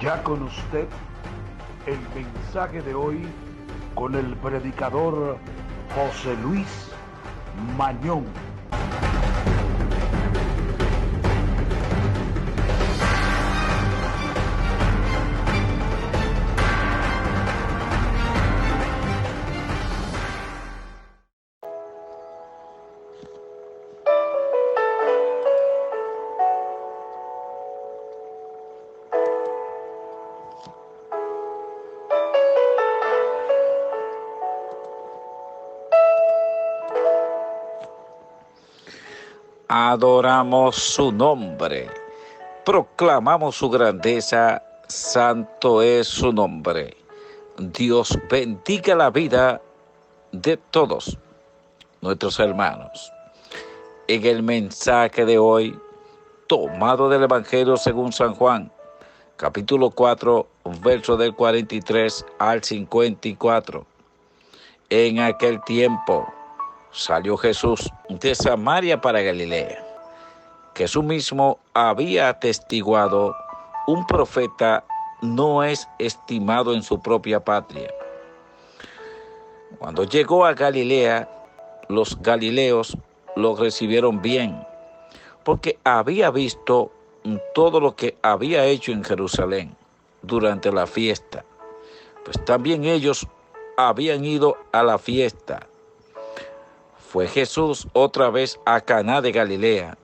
Ya con usted el mensaje de hoy con el predicador José Luis Mañón. Adoramos su nombre, proclamamos su grandeza, santo es su nombre. Dios bendiga la vida de todos nuestros hermanos. En el mensaje de hoy, tomado del Evangelio según San Juan, capítulo 4, verso del 43 al 54. En aquel tiempo, salió Jesús de Samaria para Galilea. Jesús mismo había atestiguado: un profeta no es estimado en su propia patria. Cuando llegó a Galilea, los galileos lo recibieron bien, porque había visto todo lo que había hecho en Jerusalén durante la fiesta, pues también ellos habían ido a la fiesta. Fue Jesús otra vez a Caná de Galilea,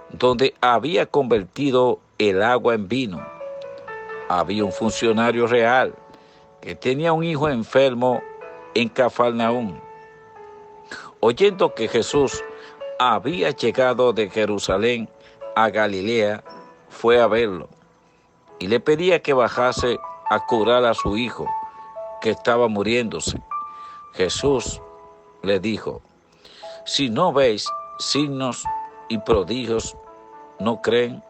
donde había convertido el agua en vino. Había un funcionario real que tenía un hijo enfermo en Cafarnaúm. Oyendo que Jesús había llegado de Jerusalén a Galilea, fue a verlo y le pedía que bajase a curar a su hijo, que estaba muriéndose. Jesús le dijo: si no veis signos y prodigios, ¿no creen?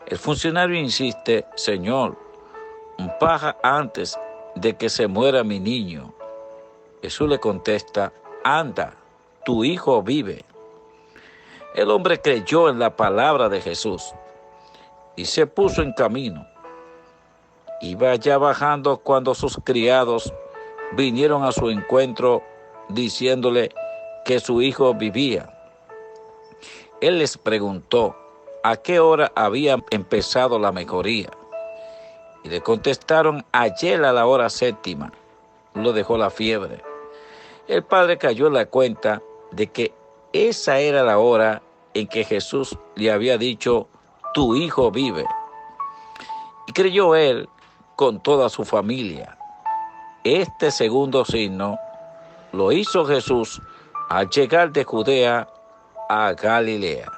El funcionario insiste: Señor, baja antes de que se muera mi niño. Jesús le contesta: anda, tu hijo vive. El hombre creyó en la palabra de Jesús y se puso en camino. Iba ya bajando cuando sus criados vinieron a su encuentro diciéndole que su hijo vivía. Él les preguntó a qué hora había empezado la mejoría, y le contestaron: ayer a la hora 7:00 lo dejó la fiebre. El padre cayó en la cuenta de que esa era la hora en que Jesús le había dicho: tu hijo vive. Y creyó él con toda su familia. Este segundo signo lo hizo Jesús al llegar de Judea a Galilea.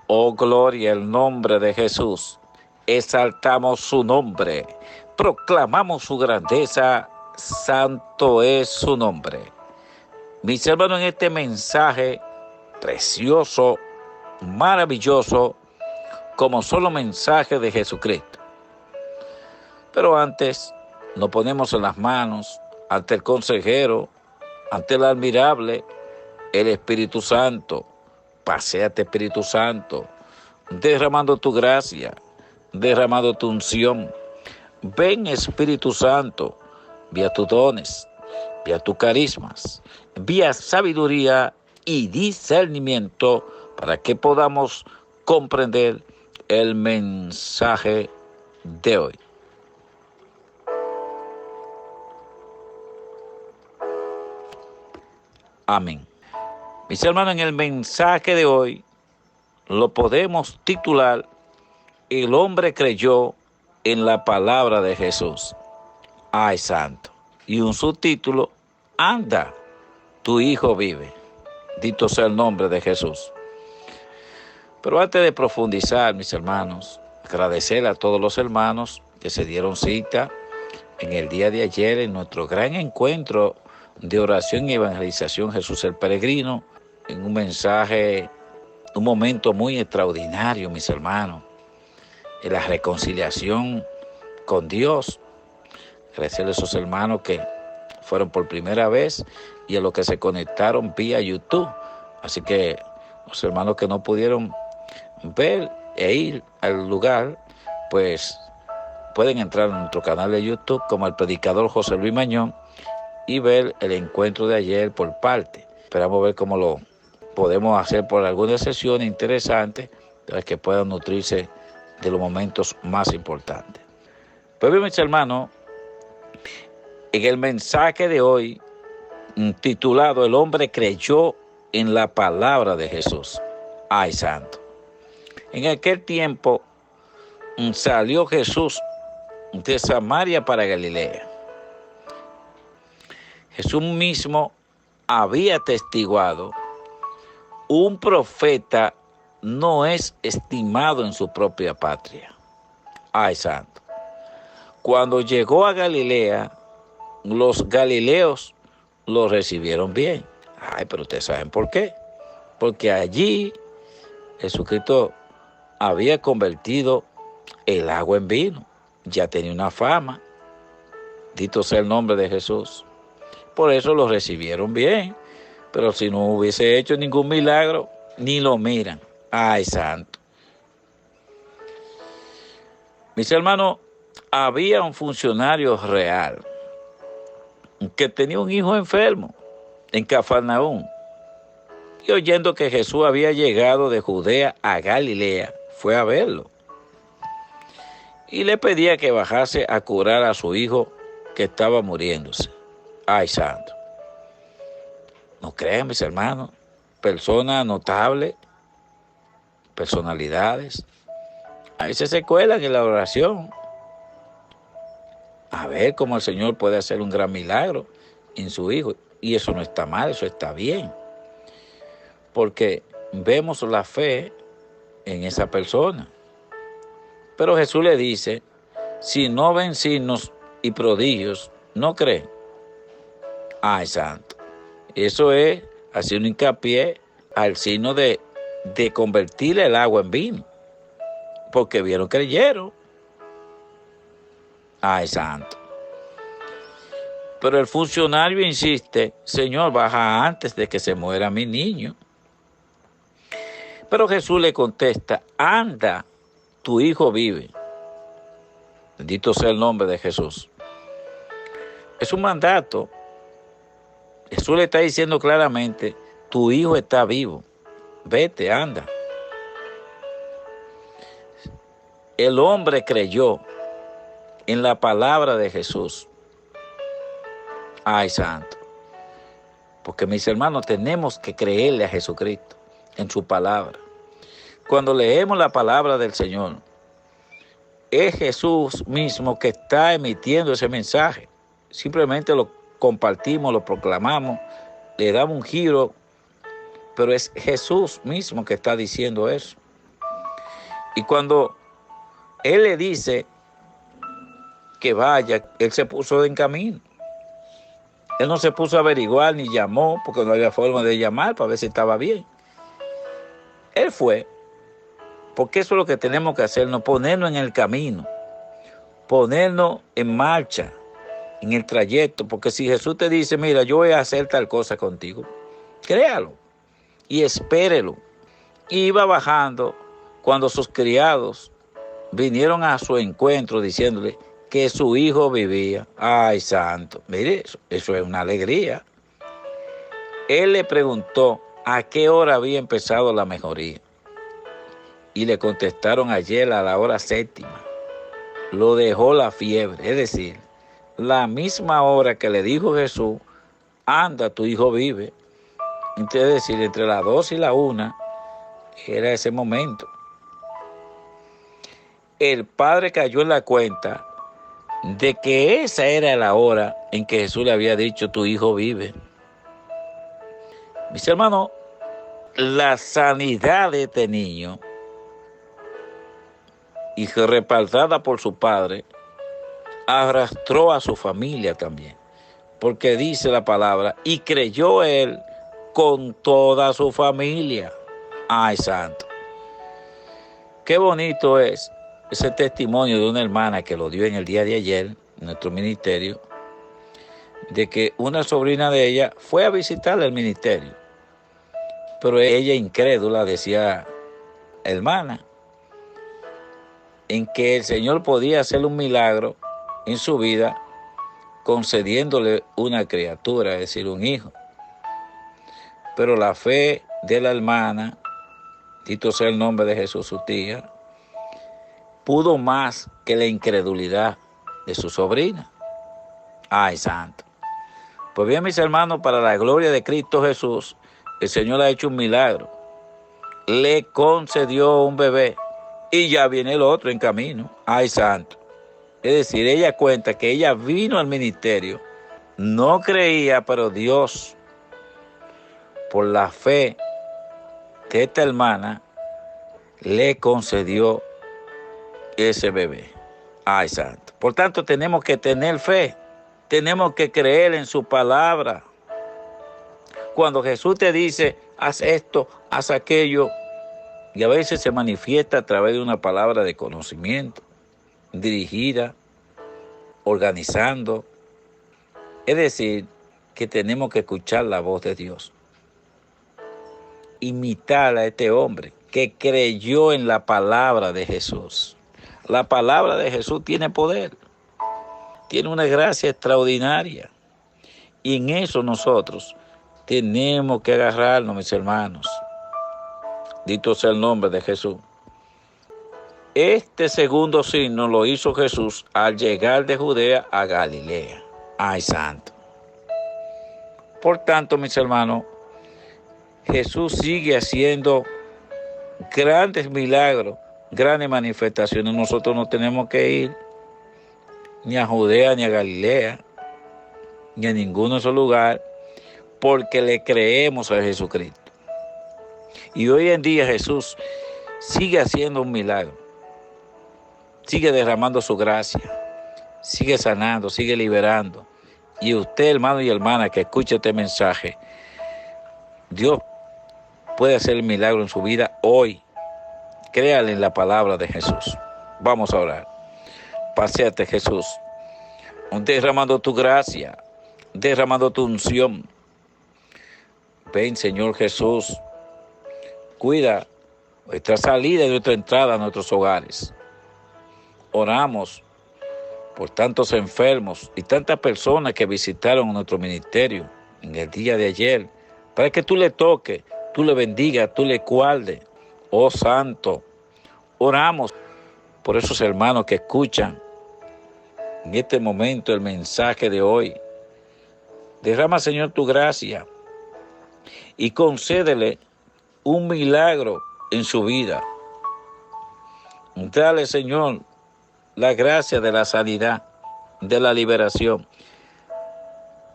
Oh, gloria al nombre de Jesús. Exaltamos su nombre, proclamamos su grandeza, santo es su nombre. Mis hermanos, en este mensaje precioso, maravilloso, como solo mensaje de Jesucristo. Pero antes nos ponemos en las manos ante el consejero, ante el admirable, el Espíritu Santo. Paséate, Espíritu Santo, derramando tu gracia, derramando tu unción. Ven, Espíritu Santo, vía tus dones, vía tus carismas, vía sabiduría y discernimiento, para que podamos comprender el mensaje de hoy. Amén. Mis hermanos, en el mensaje de hoy lo podemos titular: el hombre creyó en la palabra de Jesús. ¡Ay, santo! Y un subtítulo: anda, tu hijo vive. Dito sea el nombre de Jesús. Pero antes de profundizar, mis hermanos, agradecer a todos los hermanos que se dieron cita en el día de ayer en nuestro gran encuentro de oración y evangelización Jesús el Peregrino, en un mensaje, un momento muy extraordinario, mis hermanos, en la reconciliación con Dios. Agradecer a esos hermanos que fueron por primera vez y a los que se conectaron vía YouTube. Así que Los hermanos que no pudieron ver e ir al lugar, pues pueden entrar en nuestro canal de YouTube como el predicador José Luis Mañón y ver el encuentro de ayer por parte. Esperamos ver cómo lo podemos hacer por algunas sesiones interesantes de las que puedan nutrirse de los momentos más importantes. Pues bien, mis hermanos, en el mensaje de hoy, titulado El hombre creyó en la palabra de Jesús. Ay, santo. En aquel tiempo salió Jesús de Samaria para Galilea. Jesús mismo había atestiguado: un profeta no es estimado en su propia patria. Ay, santo. Cuando llegó a Galilea, los galileos lo recibieron bien. Ay, pero ustedes saben por qué. Porque allí Jesucristo había convertido el agua en vino. Ya tenía una fama. Dito sea el nombre de Jesús. Por eso lo recibieron bien. Pero si no hubiese hecho ningún milagro, ni lo miran. Ay, santo. Mis hermanos, había un funcionario real que tenía un hijo enfermo en Cafarnaúm. Y oyendo que Jesús había llegado de Judea a Galilea, fue a verlo. Y le pedía que bajase a curar a su hijo que estaba muriéndose. Ay, santo. No crean, mis hermanos, personas notables, personalidades, a veces se cuelan en la oración. A ver cómo el Señor puede hacer un gran milagro en su hijo. Y eso no está mal, eso está bien. Porque vemos la fe en esa persona. Pero Jesús le dice: si no ven signos y prodigios, no creen. Ay, santo. Eso es hacer un hincapié al signo de convertir el agua en vino. Porque vieron, creyeron. Ay, santo. Pero el funcionario insiste: Señor, baja antes de que se muera mi niño. Pero Jesús le contesta: anda, tu hijo vive. Bendito sea el nombre de Jesús. Es un mandato. Jesús le está diciendo claramente: tu hijo está vivo. Vete, anda. El hombre creyó en la palabra de Jesús. Ay, santo. Porque, mis hermanos, tenemos que creerle a Jesucristo en su palabra. Cuando leemos la palabra del Señor, es Jesús mismo que está emitiendo ese mensaje. Simplemente lo compartimos, lo proclamamos, le damos un giro, pero es Jesús mismo que está diciendo eso. Y cuando Él le dice que vaya, Él se puso en camino. Él no se puso a averiguar ni llamó, porque no había forma de llamar para ver si estaba bien. Él fue, porque eso es lo que tenemos que hacernos, ponernos en el camino, ponernos en marcha, en el trayecto, porque si Jesús te dice: mira, yo voy a hacer tal cosa contigo, créalo y espérelo. Y iba bajando cuando sus criados vinieron a su encuentro diciéndole que su hijo vivía. Ay, santo, mire, eso es una alegría. Él le preguntó a qué hora había empezado la mejoría. Y le contestaron: ayer a la hora 7:00. Lo dejó la fiebre, es decir, la misma hora que le dijo Jesús: anda, tu hijo vive. Entonces, es decir, entre las 12 y la 1 era ese momento. El padre cayó en la cuenta de que esa era la hora en que Jesús le había dicho: tu hijo vive. Mis hermanos, la sanidad de este niño, y respaldada por su padre, arrastró a su familia también. Porque dice la palabra: y creyó él con toda su familia. Ay, santo. Qué bonito es ese testimonio de una hermana que lo dio en el día de ayer en nuestro ministerio, de que una sobrina de ella fue a visitarle al ministerio, Pero ella incrédula decía, hermana, en que el Señor podía hacer un milagro en su vida concediéndole una criatura, es decir, un hijo. Pero la fe de la hermana, dito sea el nombre de Jesús, su tía, pudo más que la incredulidad de su sobrina. Ay, santo. Pues bien, mis hermanos, para la gloria de Cristo Jesús, el Señor ha hecho un milagro. Le concedió un bebé y ya viene el otro en camino. Ay, santo. Es decir, ella cuenta que ella vino al ministerio, no creía, pero Dios, por la fe de esta hermana, le concedió ese bebé. Ay, santo. Por tanto, tenemos que tener fe. Tenemos que creer en su palabra. Cuando Jesús te dice, haz esto, haz aquello, y a veces se manifiesta a través de una palabra de conocimiento, dirigida, organizando. Es decir, que tenemos que escuchar la voz de Dios. Imitar a este hombre que creyó en la palabra de Jesús. La palabra de Jesús tiene poder, tiene una gracia extraordinaria. Y en eso nosotros tenemos que agarrarnos, mis hermanos. Dito sea el nombre de Jesús. Este segundo signo lo hizo Jesús al llegar de Judea a Galilea. Ay, santo. Por tanto, mis hermanos, Jesús sigue haciendo grandes milagros, grandes manifestaciones. Nosotros no tenemos que ir ni a Judea, ni a Galilea, ni a ninguno de esos lugares, porque le creemos a Jesucristo. Y hoy en día Jesús sigue haciendo un milagro, sigue derramando su gracia, sigue sanando, sigue liberando. Y usted, hermano y hermana, que escucha este mensaje, Dios puede hacer el milagro en su vida hoy. Créale en la palabra de Jesús. Vamos a orar. Paséate, Jesús, derramando tu gracia, derramando tu unción. Ven, Señor Jesús, cuida nuestra salida y nuestra entrada a nuestros hogares. Oramos por tantos enfermos y tantas personas que visitaron nuestro ministerio en el día de ayer, para que tú le toques, tú le bendigas, tú le guardes. Oh Santo, oramos por esos hermanos que escuchan en este momento el mensaje de hoy. Derrama, Señor, tu gracia y concédele un milagro en su vida. Dale, Señor, la gracia de la sanidad, de la liberación.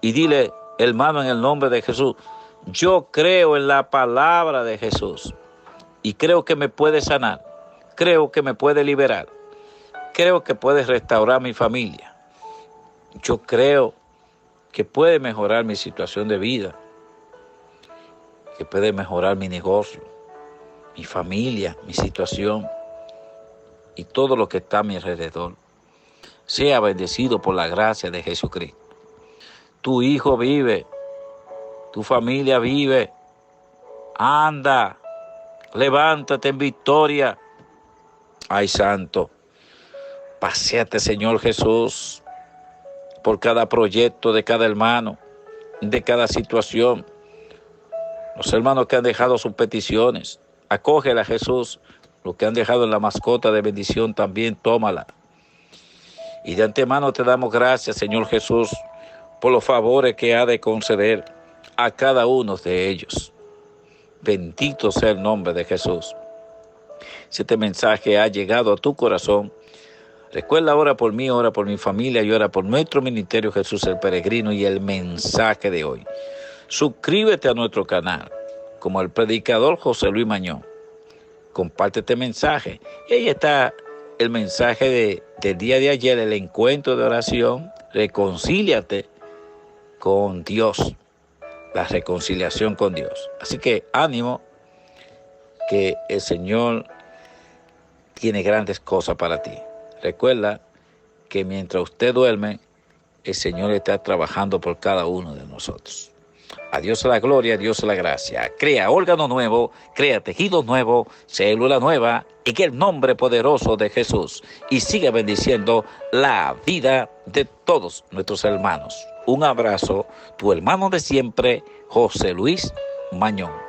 Y dile, hermano, en el nombre de Jesús, yo creo en la palabra de Jesús y creo que me puede sanar, creo que me puede liberar, creo que puede restaurar mi familia. Yo creo que puede mejorar mi situación de vida, que puede mejorar mi negocio, mi familia, mi situación y todo lo que está a mi alrededor. Sea bendecido por la gracia de Jesucristo. Tu hijo vive, tu familia vive. Anda, levántate en victoria. Ay, santo, paséate, Señor Jesús, por cada proyecto de cada hermano, de cada situación. Los hermanos que han dejado sus peticiones, acógela, Jesús. Los que han dejado en la mascota de bendición también, tómala. Y de antemano te damos gracias, Señor Jesús, por los favores que ha de conceder a cada uno de ellos. Bendito sea el nombre de Jesús. Si este mensaje ha llegado a tu corazón, recuerda, ora por mí, ora por mi familia y ora por nuestro ministerio Jesús el Peregrino y el mensaje de hoy. Suscríbete a nuestro canal como el predicador José Luis Mañón. Comparte este mensaje. Y ahí está el mensaje del día de ayer, el encuentro de oración. Reconcíliate con Dios. La reconciliación con Dios. Así que ánimo, que el Señor tiene grandes cosas para ti. Recuerda que mientras usted duerme, el Señor está trabajando por cada uno de nosotros. A Dios la gloria, a Dios la gracia. Crea órgano nuevo, crea tejido nuevo, célula nueva, en el nombre poderoso de Jesús. Y sigue bendiciendo la vida de todos nuestros hermanos. Un abrazo, tu hermano de siempre, José Luis Mañón.